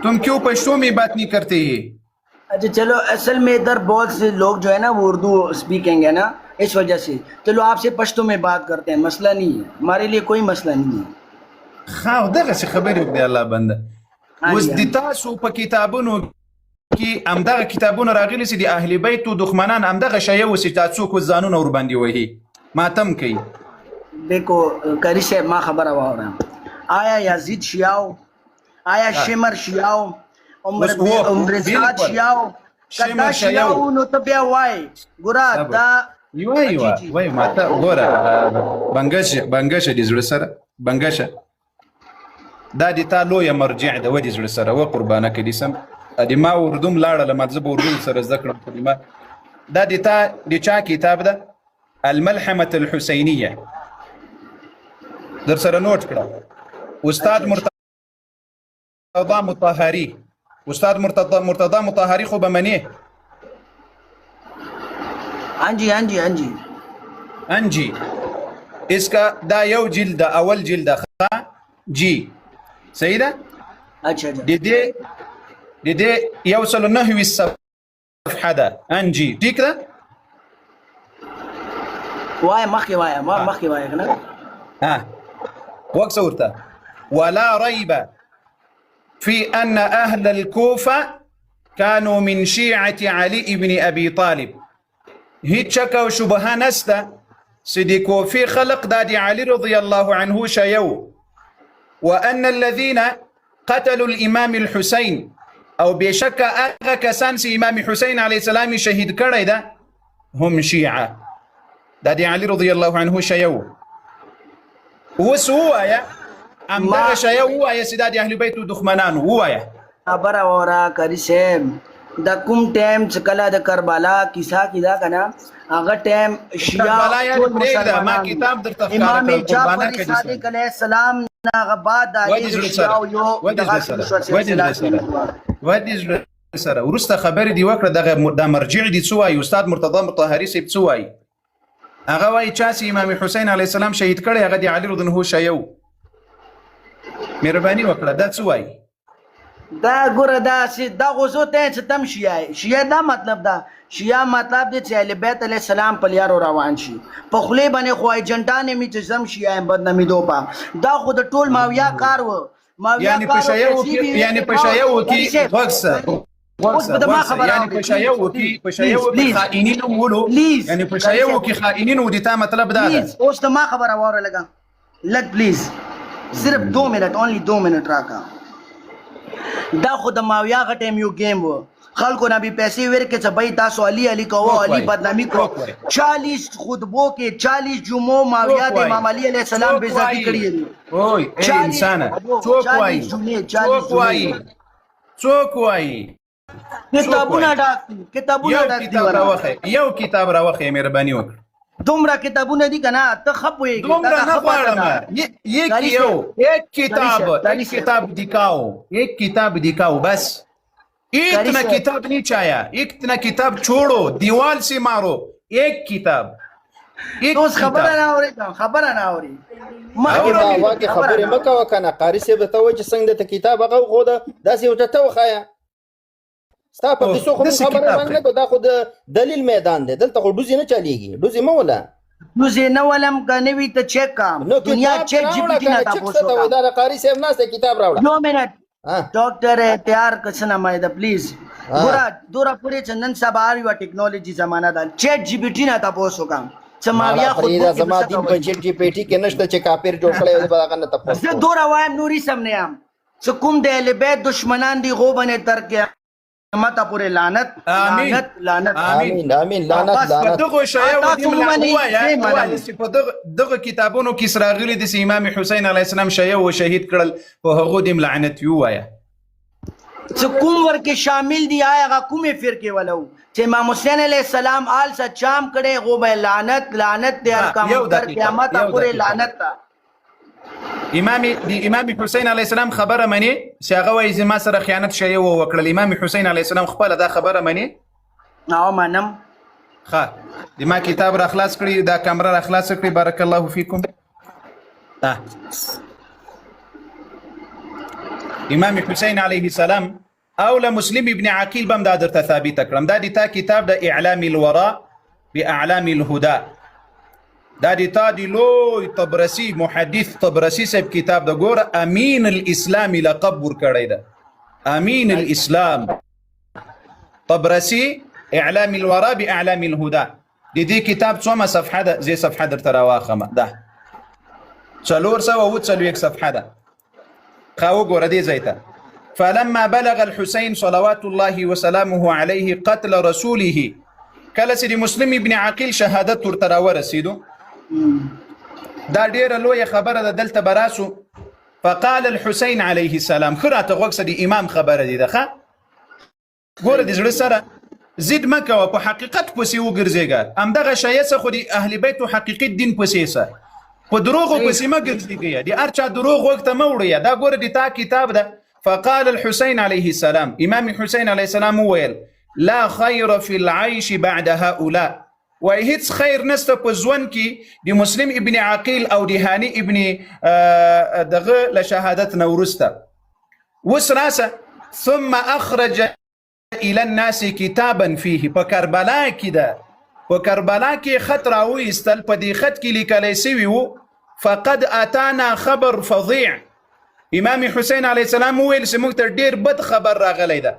तुम क्यों पश्तो में बात नहीं करते ये? अच्छा चलो, असल में इधर बहुत से लोग जो है ना वो उर्दू स्पीकिंग है ना, इस वजह से चलो आपसे पश्तो में बात करते हैं, मसला नहीं है, हमारे लिए कोई मसला नहीं है। خاو دغه خبرې وکړي الله بنده. हाँ اوس जी, हाँ د जी. تاسو په کتابونو کې همدغه کتابونه راغلي چې د اهل بیتو دښمنان همدغه شی وسي تاسو کو ځانونه ور باندې وهي ماتم کوي. देखो करी से माँ खबर हवा हो रहा है, आया याजिद शियाओ, आया शिमर शियाओ, बस वो, उम्रजाद बिल्कुल। शियाओ, शिमर कदा शियाओ। शियाओ नो तबिया वाई गुरा صبر. دا ایوه जी. وای ماته ګوره بنګشه دي زړه سره بنګشه دا د تا لویه مرجع ده ودې زړه سره و قربانه کړي سم د ما اردوم لاړه لما زه به اردو سره زده کړم کلمه دا د تا د چا کتاب ده الملحمة الحسینیه در سره نوٹ کړه استاد مرتضی مطهری استاد مرتضی مطهری خو به منی हाँ जी, हाँ जी, हाँ जी. انجي इसका دا یو جلد اول جلد خا جی صحیح ده अच्छा अच्छा. د دې یو سل نهوي صفحه ده انجي ٹھیک ده واي مخي واي ما مخي واي كنا. ها وقت صورته ولا ريب في أن أهل الكوفة كانوا من شيعة علي بن أبي طالب هيت شكا وشبهة نستا سيدي كوفي خلق دادي علي رضي الله عنه شيو وأن الذين قتلوا الإمام الحسين أو بشك أغا كسانسي إمام حسين عليه السلام شهيد كريدا هم شيعة دادي علي رضي الله عنه شيو وسوايا أم دغه شيء وایا سیداد اهل بیت دښمنان وایا خبر اورا کری سیم د کوم ټیم چې کله د کربلا کیسه کیدا کنه هغه ټیم شیعه ټول مسلمانان کتاب درته ښکار امام کړ جعفر قربانه صادق علیه السلام هغه بعد د شیعه یو ودی سره ورسته خبر دی وکړه دغه د مرجع دي څو وايي استاد مرتضی مطهری سیب څو وايي هغه وايي چې امام حسین علیه السلام شهید کړي هغه دی علي رضی الله عنه شیو مهرباني وکړه دا څه وايي دا ګوره دا چې دا غوزو ته چې تم شیعه دا مطلب دا شیعه مطلب دی چې اهل بیت علیه السلام په لیارو روان شي په خلی باندې خو ایجنټانې می چې زم شیعه بدنامي دوپا دا خو د ټول ماویا کار و ماویا یعنی په شیعو کې یعنی په شیعو کې وکسه یعنی په شیعو کې خائنین ولو یعنی په شیعو کې خائنین و دي تا مطلب دا ده اوس ته ما خبره واره لگا لګ پلیز صرف 2 منٹ اونلی 2 منٹ راکا دا خود ماویا غټم یو گیم و خلکو نه به پیسې ورکې چې بای تاسو علي علي کوو علي بدنامي کو 40 خطبو کې 40 جمعو ماویا د امام علي علیه السلام بے عزتی کړی اوه اے انسان څوک وایي کتابونه ډاک یو کتاب راوخه مهرباني وکړه دومره کتابونه دي کنه ته خپويږي دومره نه غواړم एक किताब दिखाओ बस इतना किताब नहीं चाहिए इतना किताब छोड़ो दीवार से मारो एक किताब اوس خبره نه اوري خبره نه اوري ما واکه خبره مکه وکنه قاری سی به تو چې څنګه ته کتاب هغه خو دا داسې وته تو خایا ستا په کیسو خو خبره نه کو دا خو دلیل میدان دی دلته خو دوزی نه چلیږي دوزی مولا دوزی نه ولم کنه ته چیک کام دنیا چیک جی پی ټی نه تاسو دا قاری سی نه کتاب راوړه 2 منټ ډاکټر تیار کسنه مې دا پلیز ګورا دورا پوری چندن سباری وا ټیکنالوژي زمانہ دا چیک جی پی ټی نه تاسو کام سماویا خو دا زما دین په چیک جی پی ټی کې نشته چې کافر جوړ کړي دا کنه تاسو زه دورا وایم نوري سم نه ام څه کوم د اهل بیت دشمنان دی غو باندې تر کې متا پورې لعنت لعنت لعنت امين امين لعنت لعنت دغه شایو دې ملګری په دغه کتابونو کې سراغلي د امام حسین علیه السلام شایو شهید کړل په هغه دې لعنت یو وایا څه کوم ورکه شامل دی آیا کومه فرقه ولو چې امام حسین علیه السلام آل سا چام کړي غو به لعنت لعنت دې ارقام تر قیامت پورې لعنت تا امام حسین علیه السلام خبره مني چې هغه وایي زما سره خیانت شوی و وکړل امام حسین علیه السلام خپل دا خبره مني او منم ښه د ما کتاب را خلاص کړي دا کمره را خلاص کړي بارک الله فیکم امام حسین علیه السلام او له مسلم ابن عقیل بم دا درته ثابت کړم. دا د تا کتاب د اعلام الوراء باعلام الهدى، دا د تا د لوی طبرسی محدث طبرسی صاحب کتاب د ګوره امین الاسلام لقب ورکړی ده. امین الاسلام طبرسی اعلام الوراء باعلام الهدى. د دې کتاب څومره صفحه ده؟ زی صفحه درته راواخمه، ده 440 صفحه ده. خاو ګوره دې ځای ته. فلما بلغ الحسين صلوات الله وسلامه عليه قتل رسوله، کله چې د مسلم ابن عقیل شهادت ورته راورسېدو، دا ډیره لویه خبره ده. دلته براسو فقال الحسين عليه السلام، ښه راته غوږ شه، د امام خبره دي ده. ښه ګوره د زړه سره زید مه کوه، په حقیقت پسې وګرځېږه. همدغه شایسته خو د اهل بیتو حقیقي دین پسې سه، په دروغو پسې مه ګرځېږه، د هر چا دروغ غوږ ته مه وړیه. دا ګوره د تا کتاب ده. فقال الحسين عليه السلام، امام حسين عليه السلام وویل لا خير في العيش بعد هؤلاء، وای هیڅ خیر نسته په ژوند کې د مسلم ابن عقیل او د هاني ابن دغه له شهادت نه وروسته. اوس راسه ثم اخرج الى الناس كتابا فيه، په کربلا کې ده، په کربلا کې خط راویستل، په دې خط کې لیکلی سوي وو فقد اتانا خبر فظيع. امام حسین علیه السلام وویل چې موږ ته ډېر بد خبر راغلی ده.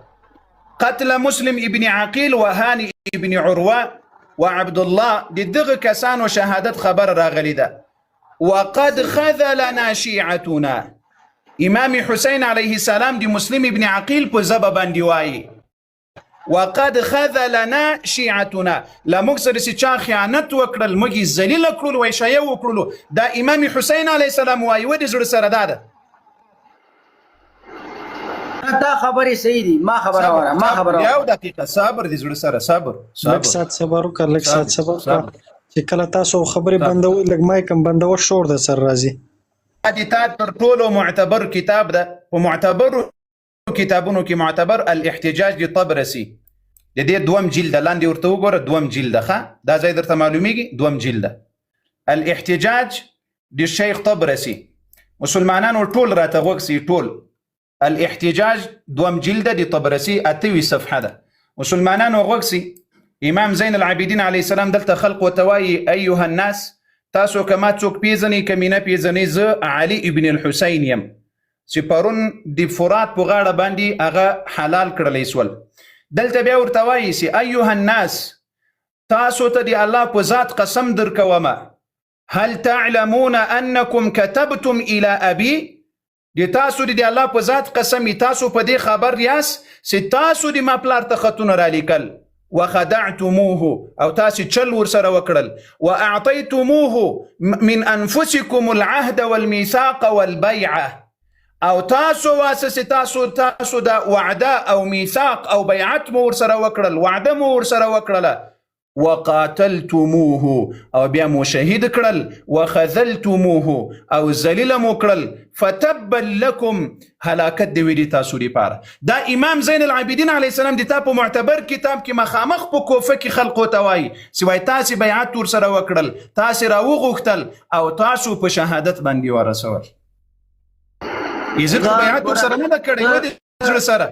قتل مسلم ابن عقیل و هاني ابن عروه و عبد الله، د دغه کسانو شهادت خبر راغلی ده. وقد خذلنا شیعتنا، امام حسین علیه السلام د مسلم ابن عقیل په ژبه باندې وایي وقد خذلنا شیعتنا، له موږ سره چې چا خیانت وکړل، موږ یې ذلیله کړلو، وایي شیه وکړلو. دا امام حسین علیه السلام وایي، و د زړه سره دا ده. تا خبرې صحیح دي، ما خبره وره، ما خبره وره. یو دقیقه صبر دې زړه سره، صبر لږ ساعت صبر وکړه، لږ ساعت صبر وکړه، چې کله تاسو خبرې بندوئ لږ مایک هم بندوه، شور در سره راځي. د تا تر ټولو معتبر کتاب ده، په معتبرو کتابونو کې معتبر الاحتجاج د طبرسي، د دې دوم جلد لاندې ورته وګوره، دوم جلد. ښه دا ځای درته معلومیږي، دوم جلد الاحتجاج د شیخ طبرسي. مسلمانانو ټول راته غوږ سي، ټول الاحتجاج دوم جلد د طبرسي 28 صفحه ده. مسلمانانو غوږ سي. امام زین العابدین علیه السلام دلته خلق وتوایي ایها الناس، تاسو کما څوک پیژنئ که مینه پیژنئ، زه علي ابن الحسین یم چې پرون د فرات په غاړه باندې هغه حلال کړلی سول. دلته بیا ورته وایي چې ایها الناس، تاسو ته د الله په ذات قسم درکومه، هل تعلمون انکم كتبتم الى ابي، د تاسو د الله په ذات قسم، تاسو په دې خبر یاست چې تاسو د ما پلار ته خطونه را لیکل، وخدعتموه، او تاسو چل ورسره وکړل، واعطيتموه من انفسكم العهد والميثاق والبيعه، او تاسو واسه تاسو دا وعده او میثاق او بیعت مو ورسره وکړل، وعده مو ورسره وکړله، وقاتلتموه، او بیا مو شهید کړل، وخذلتموه، او ذلیل مو کړل، فتبا لكم، هلاکت دی ویلی تاسو لپاره. دا امام زین العابدین علیه السلام د تا په معتبر کتاب کې مخامخ په کوفه کې خلقو ته وایي چې وایي تاسو بیعت ورسره وکړل، تاسو راوغوښتل، او تاسو په شهادت باندې ورسول. عزت خو بیعت ورسره نه ده کړې، و د زړه سره.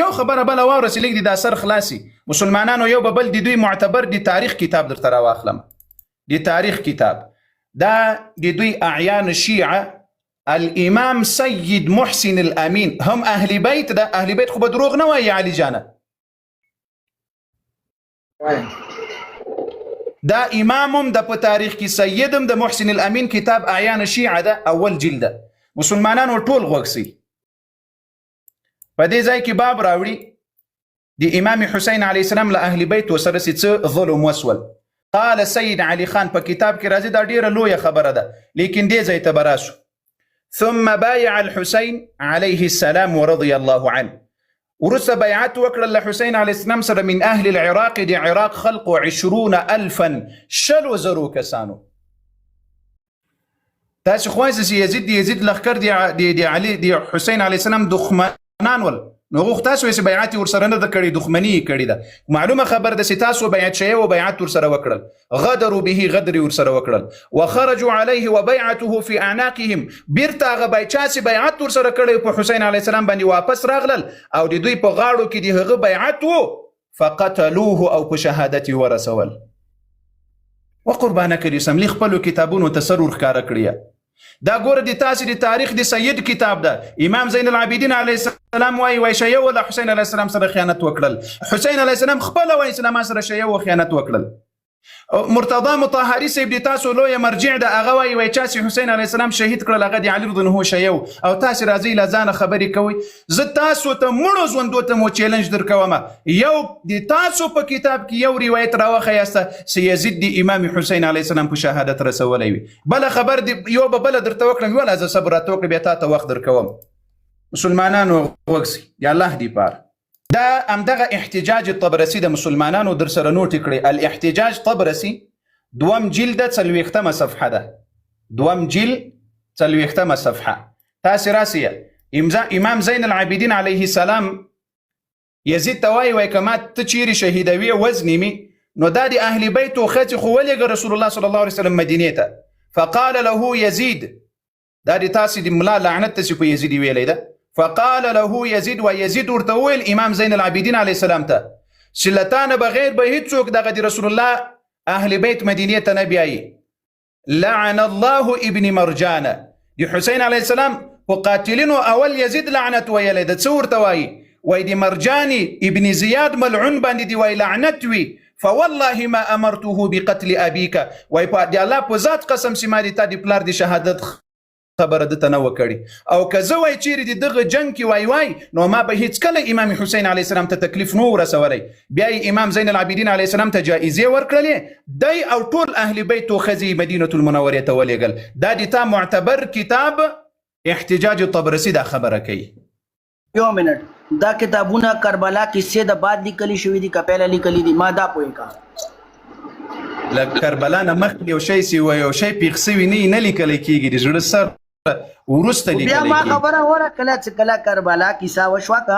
یو خبره بله واوره چې لږ د دا سر خلاصي. مسلمانانو یو به بل د دوی معتبر د تاریخ کتاب درته راواخلم. د تاریخ کتاب دا د دوی اعیان شیعه، الامام سید محسن الامین، هم اهل بیت ده. اهل بیت خو به دروغ نه وایي علي جانه. دا امامم د په تاریخ کې سیدم د محسن الامین کتاب اعیان شیعه ده، اول جلده. مسلمانانو ټول غوږ سي. په دې ځای کې باب راوړي د امام حسین علیه السلام له اهل بیت سره څه ظلم وسول. قال سید علي خان په کتاب کې راځي، دا ډیره لویه خبره ده، لیکن دې ځای ته به راشو. ثم بايع الحسين عليه السلام ورضي الله عنه، ورسه بیعت وکړه له حسین علیه السلام سره من اهل العراق، د عراق خلق 20,000 شلو زرو کسانو. تاسو خوایسه چې یزید لښکر د علي د حسین علیه السلام دښمنان ول، نو غوښ تاسو چې بیعت ورسره نه د کړی دښمني کړی ده معلومه خبر ده چې تاسو بیعت شوی او بیعت ورسره وکړل غدروا به غدر ورسره وکړل وخرجوا عليه وبيعته في اعناقهم بیرته هغه بایچا چې بیعت ورسره کړی په حسین علیه السلام باندې واپس راغلل او د دوی په غاړو کې د هغه بیعت وو فقتلوه او په شهادت ورسول وقربانه کړي سملی خپل کتابونو تسرور ښکارا کړی دا ګوره د تاسو د تاریخ د سید کتاب ده امام زین العابدین علیه السلام وایي شیعه ولا حسین علیه السلام سره خیانت وکړل حسین علیه السلام خپل وایي اسلام سره شیعه و خیانت وکړل مرتضی مطهری صاحب د تاسو لوی مرجع ده هغه وایي چې حسین علیه السلام شهید کړل هغه د علی رضی الله عنه شیعه او تاسو راځي لزانه خبرې کوي زه تاسو ته مړو ژوندو ته مو چیلنج درکوم یو د تاسو په کتاب کې یو روایت راوخیاسته چې یزید د امام حسین علیه السلام په شهادت رسولی وي بل خبر یو به بل درته وکړم ولا زه صبر راته وکړم بیا تاسو وخت درکوم مسلمانانو وګسي یا الله دې پار دا امدغه احتجاج طبرسی د مسلمانانو در سره نوٹ کړي الاحتجاج طبرسی دوم جلد 40 صفحه ده دوم جلد 40 صفحه تاسو راسیه امام زین العابدین علیه السلام یزید توای وای کما ته چیرې شهیدوي وزنی می نو دا د اهل بیت او ختی خو ولګ رسول الله صلی الله علیه وسلم مدینه ته فقال له یزید دا د تاسو د ملا لعنت ته په یزید ویلې ده فقال له يزيد ويزيد ورتويل امام زين العابدين عليه السلام ته شلتان بغیر به هیڅ څوک دغه رسول الله اهل بیت مدینه ته نه بیایي لعن الله ابن مرجانه د حسین علیه السلام وقاتلینو اول یزید لعنت ویلې د څور توای وای د مرجانی ابن زیاد ملعون باندې دی وای لعنت وی فوالله ما امرته بقتل ابيك وای په دی الله په ذات قسم سما دي تا دی پلار دی شهادت خبره ده نه وکړي او که زه وای چیرې د دغه جنگ کې وای نو ما به هیڅ کله امام حسین علیه السلام ته تکلیف نو ورسولی بیا امام زین العابدین علیه السلام ته جایزې ورکړلې دی او ټول اهل بیت او ښځې مدینة المنورې ته ولېږل دا د تا معتبر کتاب احتجاج طبرسی دا خبره کوي یو منټ دا کتابونه کربلا کیسې د بعد لیکلي شوي دي که پهله لیکلي دي ما دا پوهېږم له کربلا نه مخکې یو شی سی یو شی پیښ سوي نه لیکلی کېږي د زړه سر وروسته لیکلی بیا ما خبره وره کله چې کله کربلا کیسه وشوه که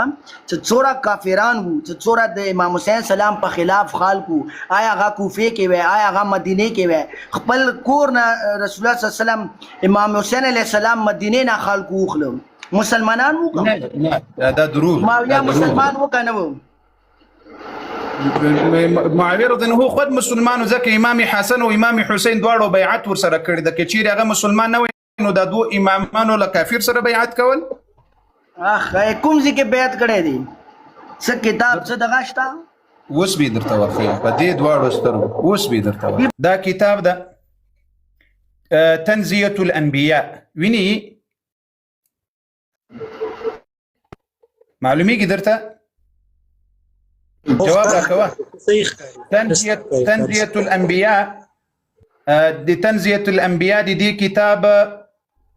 چې څوره کافران وو چې څوره د امام حسین سلام په خلاف خلکو آیا هغه کوفې کې وی آیا هغه مدینې کې وی خپل کور نه رسول الله صلی الله علیه وسلم امام حسین علیه السلام مدینې نه خلکو وخلو مسلمانان وو نه دا دروغ معاویه مسلمان وو که نه وو معاویه رضی الله عنه خود مسلمانو ځکه امام حسن او امام حسین دواړو بیعت ورسره کړی ده که چیرې هغه مسلمان نه وي نو دا دو امامانو له کافر سره بیعت کول اخ کوم ځای کې بیعت کړی دی څه کتاب څه دغه شته اوس به درته وښیم په دې دواړو سترګو اوس به درته وښیم دا کتاب ده تنزیة الانبیاء ویني معلومیږي درته جواب راکوه تنزیة الانبیاء د تنزیة الانبیاء د دې کتاب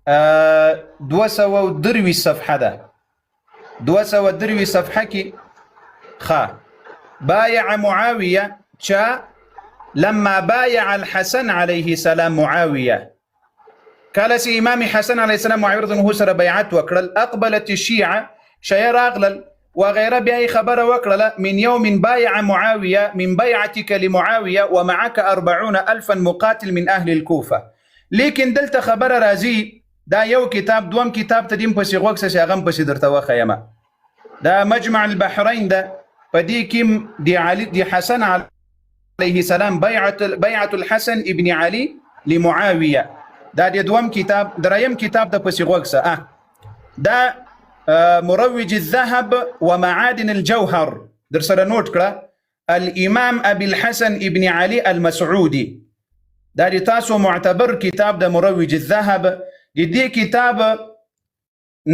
223 صفحه ده 223 صفحه کې بايع معاوية لما بايع الحسن عليه السلام معاوية قال سي امام حسن عليه السلام معاوية رضي الله عنه بيعت وكرل اقبلت الشيعة شيء راغلل وغيره بأي خبر وكرل من يوم بايع معاوية من بيعتك لمعاوية ومعك 40,000 مقاتل من أهل الكوفة لكن دلت خبر رازي دا یو کتاب دوم کتاب تدیم پسی غوکس شاغم پسی درته وخیمه دا مجمع البحرین ده پدې کې دی علي دی حسن علیه السلام بیعت الحسن ابن علي لمعاويه دا د دوم کتاب دریم کتاب د پسی غوکسه دا مروج الذهب ومعادن الجوهر در سره نوٹ کړه الامام ابي الحسن ابن علي المسعودي دا د تاسو معتبر کتاب د مروج الذهب د دې کتاب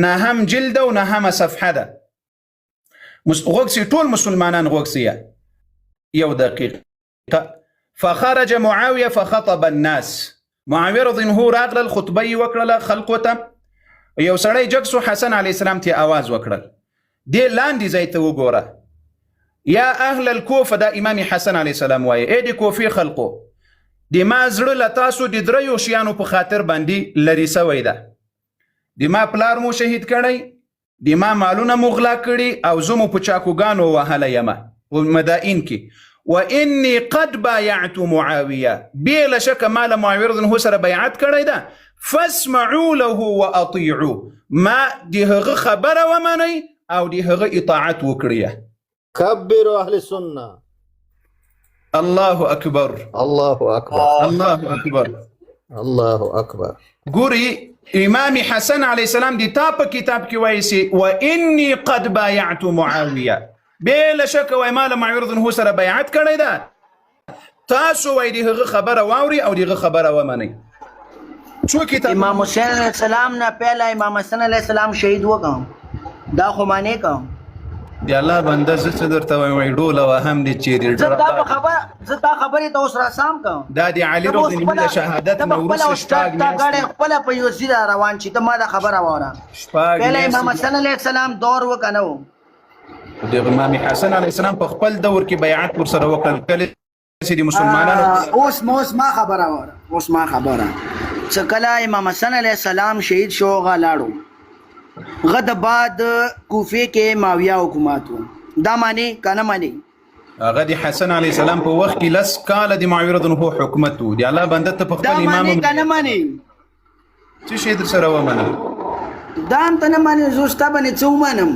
نهم جلد او نهم صفحه ده غوکسي ټول مسلمانان غوکسيه یو دقیقه فخرج معاويه فخطب الناس معاويه رضي الله عنه راغله الخطبه وکړه خلقته یو سړی جکسو حسن علیه السلام ته आवाज وکړل دې لاندې ځای ته وګوره یا اهل الكوفه دا امام حسن علیه السلام وایي اې د کوفي خلقو د ما زړه له تاسو د دریو شیانو په خاطر باندې لرې سوی ده د ما پلار مو شهید کړی د ما مالونه مو غلا کړي او زه مو په چاکوګانو وهلی یمه په مدائن کې واني قد بایعت معاویه بې له شکه ما له معاویه رضی الله سره بیعت کړی ده فاسمعوا له واطیعوا ما د هغه خبره ومنئ او د هغه اطاعت وکړئ. كبروا اهل السنه. الله اکبر الله اکبر الله اکبر الله اکبر. ګوري امام حسن علیه السلام د تا په کتاب کې وایي سي واني قد بایعت معاویه بلا شک وای ما له معاویه رضی الله سره بیعت کړی ده تاسو وای د هغه خبره واوري او دغه خبره ومنئ. څو کتاب امام حسین علیہ السلام نه پہلا امام حسن علیہ السلام شهید وکړ دا خو معنی کوم دی الله بنده زه څه درته وایم ډول او هم دي چیرې زه دا خبرې ته اوس راسام کوم دا د علي رضی الله عنه شهادت نو ورسره شپږ میاشتې خپل په یو ځای روان شي ته ما دا خبره واوره پهله امام حسن علیه السلام دور وکنه د امام حسن علیه السلام په خپل دور کې بیعت ور سره وکړل کله چې د مسلمانانو اوس ما خبره واوره اوس ما خبره چې کله امام حسن علیه السلام شهید شو غلاړو غد بعد کوفه کې ماویہ حکومت و دا معنی کنه معنی هغه د حسن علی السلام په وخت کې لس کال د معاویه رضی الله حکومت و دی الله بنده ته په خپل امام دا معنی کنه معنی چې شه در سره ومنه دا ته نه معنی زوستا باندې څو منم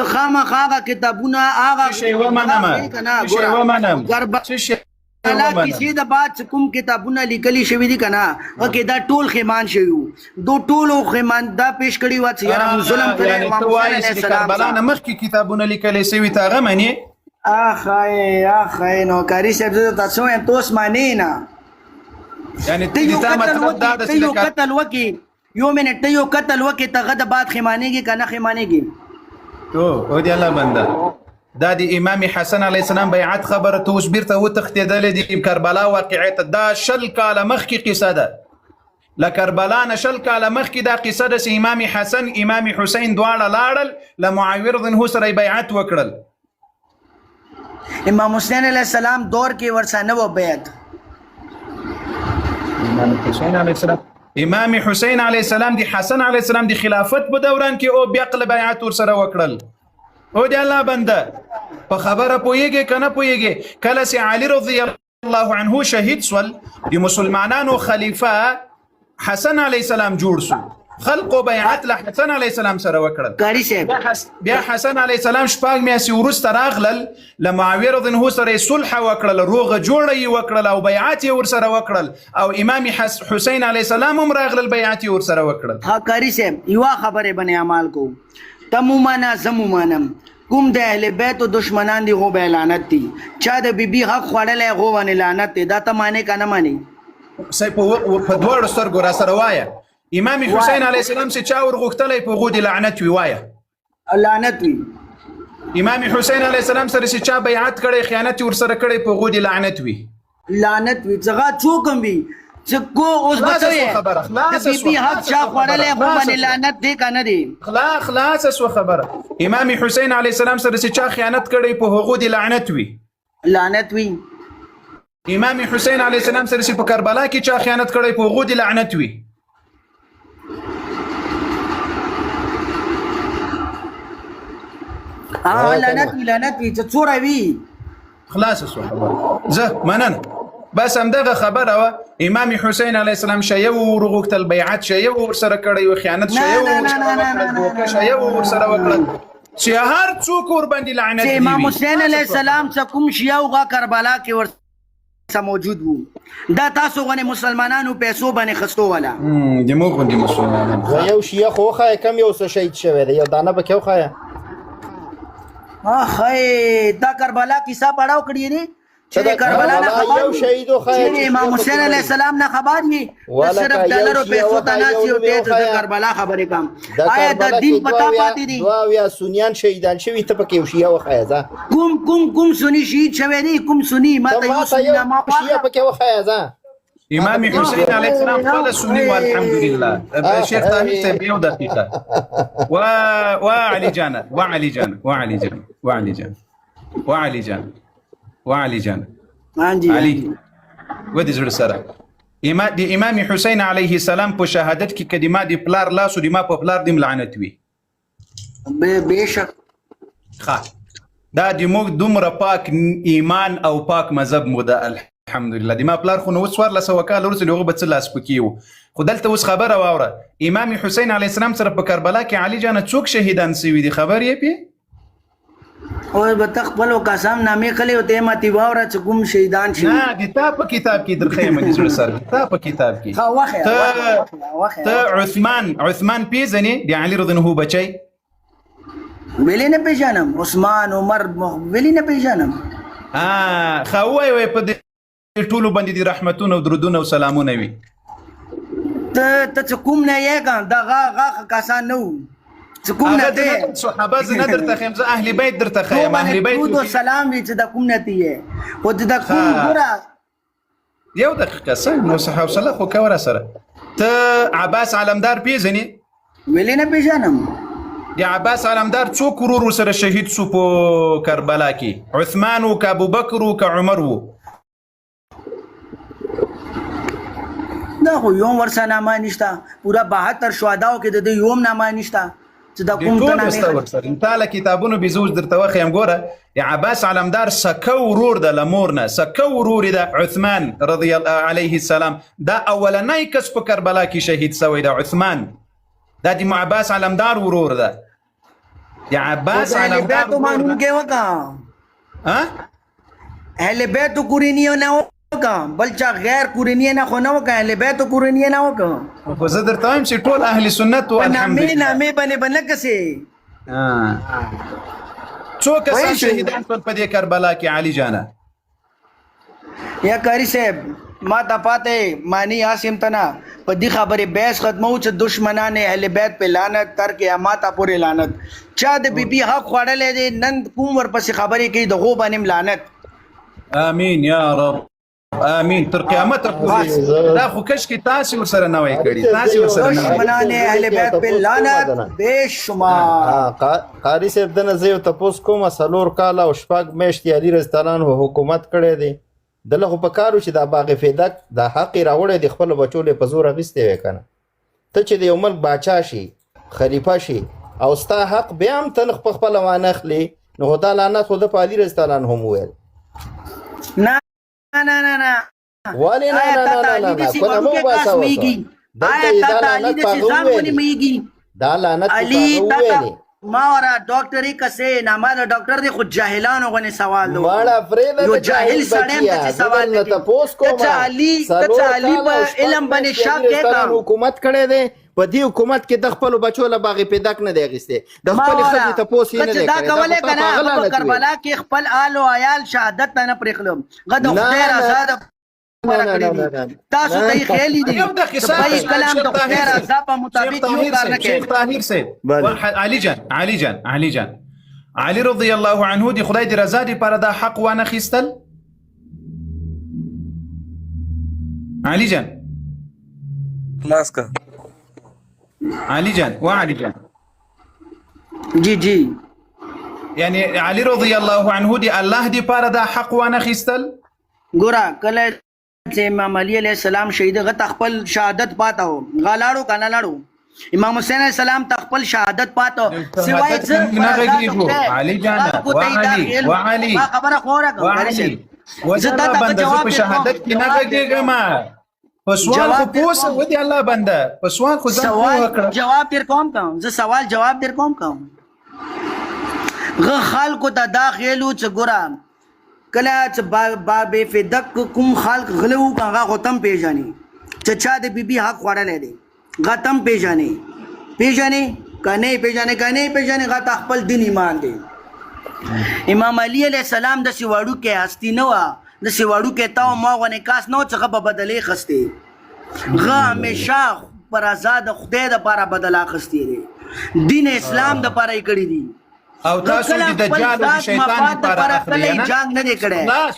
ته خامخا کتابونه هغه شی ومنه شی ومنه کله کسی د بعد کوم کتابونه لیکلي شوی دي کنه اوکې دا ټول خیمان شوی دو ټولو خیمان دا پیش کړی و چې یاره ظلم کړی امام حسین علیه السلام کربلا نه مخکې کتابونه لیکلي شوی تا هغه معنی اخای نو کاری صاحب زه تاسو یم توس معنی نه یعنی ته مطلب دا د یو قتل وکي یو منټ یو قتل وکي ته غد بعد خیمانېږي کنه خیمانېږي او دی الله بنده دا د امام حسن علیه السلام بیعت خبره ته اوس بیرته وتښتېدلې د کربلا واقعې ته دا شل کاله مخکې قصه ده له کربلا نه شل کاله مخکې دا قصه ده چې امام حسن امام حسین دواړه لاړل له معاویه رضی الله سره بیعت وکړل. امام حسین علیه السلام دور کې ورسره نه و بیعت امام حسین علیه السلام د حسن علیه السلام د خلافت په دوران کې او بیا قل بیعت ورسره وکړل. او دی الله بنده په خبره پوهیږي کنه پوهیږي کله چې علي رضی الله عنه شهید سول د مسلمانانو خلیفہ حسن علیه السلام جوړ شو خلق بیعت له حسن علیه السلام سره وکړل. کاری صاحب بیا حسن علیه السلام شپږ میاشتې وروسته راغلل له معاویه رضی الله سره صلح وکړل روغه جوړه یې وکړل او بیعت یې ورسره وکړل او امام حسین علیه السلام هم راغلل بیعت یې ورسره وکړل. ها کاری صاحب یو خبره باندې عمل کو تمو مانا زمو مانم کوم د اهل بیت او دشمنان دی غو به لعنت دي چا د بیبي حق خوړلې غو باندې لعنت دی دا ته معنی کنه معنی سې په دوړ سترګو را سره وایا امام حسین علیه السلام چې چا ورغختلې په غو دی لعنت وی وایا لعنت وی امام حسین علیه السلام سره چې چا بیعت کړي خیانت ور سره کړي په غو دی لعنت وی څنګه چوکم وی چې کو اوس بچو د بیبي حق چا خوړلې غو باندې لعنت دی کنه دی خلاص سو خبره امام حسین علیه السلام سره چې چا خیانت کړي په غو دی لعنت وی امام حسین علیه السلام سره چې په کربلا کې چا خیانت کړي په غو دی لعنت وی لعنت وی چې څوره وی خلاص سو خبره زه منن بس همدغه خبره و امام حسین علیه السلام شیو ورغوښتل بیعت شیو ورسره کړی و خیانت شیو ورسره وکړل چې هر څوک ور باندې لعنت دی. امام حسین علیه السلام چې کوم شیعو غا کربلا کې ورسره موجود وو دا تاسو غنه مسلمانانو پیسو باندې خستو والا د موږ غوندي مسلمانانو یو شیعه خو خای کم یو څه شهید شوی دی یو دانه به کیو خای دا کربلا کیسه پڑھاو کړی دی چې کربلا نه خبر شهید خو امام حسین علیه السلام نه خبر ني صرف ډالر او پیسو تناسي او د کربلا خبرې کام آیا د دین پتا پاتې دي دوا یا سنیان شهیدان شوی ته پکې شیعه وخایزا کوم سنی شهید شوی دي کوم سنی ما ته یو سنی ما شیعه پکې وخایزا امام حسین علیه السلام خپل سنی والحمدلله شیخ طاهر صاحب یو دقیقه وعلي جان وعلي جان علي ودي زړه سره د امام حسین علیه السلام په شهادت کې کلمه د پلار لاس او د ما په پلار د لعنت وی بشک ښه دا د موږ دومره پاک ایمان او پاک مذهب مو ده الحمدلله. د ما پلار خو نو اوس 1400 کاله وروسته هغه به څه لاس پکې وو. خو دلته اوس خبره واوره، امام حسین علیه السلام سره په کربلا کې علي جانه څوک شهیدان سوي دي خبر یې پې؟ اور به خپلو قسم نامې کلی ته ماتي واوره چې کوم شهیدان شي. نه د تا په کتاب کې درخیم دي زړه سره، تا په کتاب کې ها واخه ته عثمان پیژنې د علي رضی الله عنه بچی؟ ویلی نه پیژنم. عثمان عمر ویلی نه پیژنم. ښه ووایه په دې ټولو باندې د رحمتونه او درودونه او سلامونه وي. ته چې کوم نه یې که دغه کسان نه وو چې کوم نه دی صحابه زه نه درته ښیم، زه اهل بیت درته ښیم. اهل بیت درود و سلام وي چې د کوم نه دی یې خو د کوم ګوره یو دقیقه څه نو څه حوصله خو کوه راسره. ته عباس علمدار پیژنې؟ ویلی نه پیژنم. د عباس علمدار څوک ورور ورسره شهید سو په کربلا کې؟ عثمان و که ابوبکر و که عمر و؟ دا خو یوم ورسره نامه نشته. پوره 72 شهداو کې د دې یوم نامه نشته چې دا کوم ته نامې ورسره انتاله کتابونو بيزوج درته وخیم. ګوره د عباس علمدار سکه ورور د لمور نه سکه ورور د عثمان رضی الله علیه السلام. دا اولنی کس په کربلا کې شهید سوی د عثمان. دا د عباس علمدار ورور ده. د عباس علمدار ورور مانون کې وکا اهل بیت کورینی نه وکا بل چا غیر کورینی نه خو نه وکا اهل بیت کورینی نه وکا. خو زه درته وایم چې ټول اهل سنت او الحمدلله نامې باندې بنکسي څو کسان شهیدان شول په دې کربلا کې علي جانه؟ یا کاری صاحب ما ته پاته مانی عاصم تنا په دې خبرې بحث ختمو چې دشمنان اهل بیت په لعنت تر قیامت پورې لعنت. چا د بیبي حق خوړلې دي نن کوم ورپسې خبرې کوي دغه باندې لعنت. امين يا رب امين تر قیامت پورې. دا خو کش کې تاسو ورسره نه وای کړی، تاسو ورسره نه دشمنان اهل بیت په لعنت بشمار. قاری صاحب دنه زه تاسو کوم سلور کال او شپږ میاشتې علي رضی الله عنه حکومت کړی دی. دله خو پکارو چې دا باغ فیدک دا حق راوړی د خپل بچو له په زور اخیستی وی کنه. ته چې د یو ملک باچا شي خلیفه شي او ستا حق بیا هم ته په خپل وانه اخلي نو خدا لعنت خو د علي رضی الله عنه وویل. نه نه نه نه ولی نه نه نه نه نه کنه مو باسا وسه دلته دا لعنت پاغوي دا لعنت پاغوي ما ورا ډاکټري کسه نامه د ډاکټر دی خو جاهلانو غني سوال دو ماړه فريده یو جاهل سړی ته سوال دی ته پوس کوم ته علي په علم باندې شک کې حکومت کړي دی په دې حکومت کې د خپل بچو له باغ پیداک نه دی غسته د خپل خدي ته پوس نه دی دا کوله کنه په کربلا کې خپل آل او عیال شهادت نه پرېخلم غد خیر آزاد تاسو ته خیالي دي صحیح کلام د خیر آزاد په مطابق یو کار نه کوي. شیخ طاهر صاحب علي جان علي رضی الله عنه دی خدای دې رضا دې پر دا حق وانه خستل. علي جان ماسکا علي جان وعلي جان جی یعنی علي رضی الله عنه دی الله دې پر دا حق وانه خستل. ګورا کله چې امام علي علیہ السلام شهید غ خپل شهادت پاتاو غلاړو کنه لاړو امام حسین علیہ السلام خپل شهادت پاتاو سوای څه علي جان وعلي خبره خوره وعلي وزدا بنده په شهادت کې نه غږیږم په سوال خو پوسه ودی الله بنده په سوال خو ځان جواب در کوم زه سوال جواب در کوم غ خلکو ته داخلو چې ګورا کله چې باب فدق کوم خلق غلو هغه ختم پیژني چې چا د بیبي حق خوړلې دي غتم پیژني کنه پیژني غت خپل دین ایمان دي. امام علي علیہ السلام د سیواړو کې هستی نه وا د سیواړو کې تاو ما غو نکاس نو څخه په بدلې خسته غ همیشه پر آزاد خدای د لپاره بدلا خسته دي دین اسلام د لپاره کړی دي او تاسو د دجال او شیطان لپاره اخلي نه جنگ نه کړي. خلاص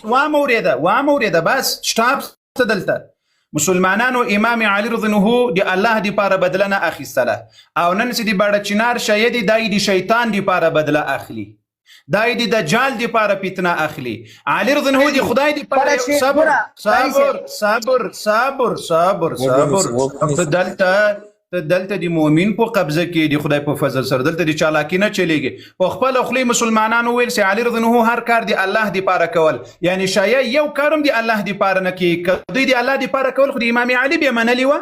واموریده بس شټاپ دلته مسلمانانو امام علي رضی الله عنه دی الله دی لپاره بدله نه اخیستله او نن چې دی باړه چنار شهید دی د شیطان دی لپاره بدله اخلي دای دی دجال دی لپاره فتنه اخلي. علي رضی الله عنه دی خدای دی لپاره صبر دلته ته دلته د مؤمن په قبضه کې د خدای په فضل سره دلته د چالاکی نه چلیږي په خپل خلی مسلمانانو ویل سي علي رضی الله هر کار دی الله دی پاره کول یعنی شاید یو کارم دی الله دی پاره نه کې کدی دی الله دی پاره کول خو د امام علي به منلی و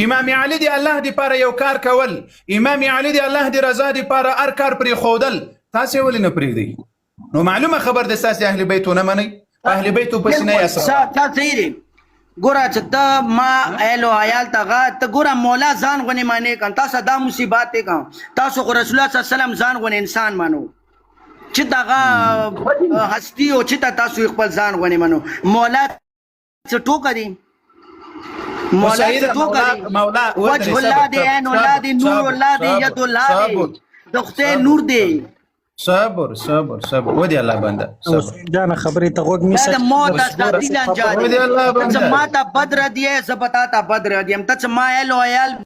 امام علي دی الله دی پاره یو کار کول امام علي دی الله دی رضا دی پاره هر کار پرې خودل تاسو ولې نه پرېږدئ نو معلومه خبر د ساس اهل بیتونه منئ اهل بیتو پس نه یاسر تا صحیح دی ګوره چې ته ما اهل عیال ته ته ګوره مولا ځان غونې معنی کړه تاسو دا مصیبات دی کړه تاسو خو رسول الله صلی الله علیه وسلم ځان غونې انسان مانو چې دغه هستی او چې تاسو خپل ځان غونې مانو مولا څه ټوکه دی مولا څه ټوکه دی مولا وجه الله دی عین الله دی نور الله دی ید الله دی د خدای نور دی صبر ودي الله بنده حسین جان خبرې ته غوږ نیسه دا موت ذاتی لنجا ته ما ته بدر دی زبتا ته بدر دی ته ما عیال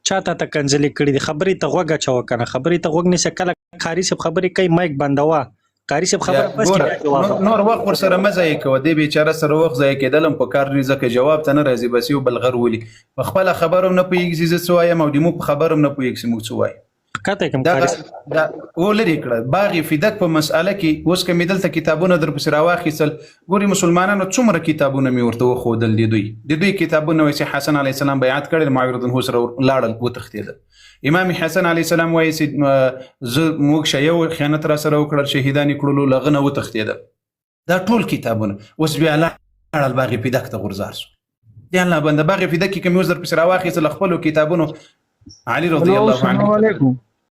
چاته ته کنځلې کړې دي خبرې ته غوږ اچوه کنه خبرې ته غوږ نیسه کله قاری صاحب خبرې کوي مایک بندوه قاری صاحب خبره پس کې نور وخت ور سره مزه یې کوي دی بیچاره سره وخت ځای کېدلم په کار نه ځکه جواب ته نه راځي بس یو بلغر ولي په خپل خبروم نه پوهېږي زه څه وایم او د مو په خبروم نه پوهېږي موږ څه وایو کته کوم قاری دا ولري کړه باغی فدک په مسأله کې اوس کوم دلته کتابونه در پسې راواخیستل ګوري مسلمانانو څومره کتابونه مې ورته وښودل د دوی کتابونه وایي چې حسن علیه السلام بیعت کړی معاویه رضی الله سره لاړل وتښتېدل امام حسن علیه السلام وایي چې زه موږ شه یو خیانت را سره وکړل شهیدان یې کړلو له هغه نه وتښتېدل دا ټول کتابونه اوس بیا لاړل باغی فدک ته غورځار شو دی الله بنده باغی فدک کې کوم اوس در پسې راواخیستل خپلو کتابونو علي رضی الله عنه. السلام علیکم.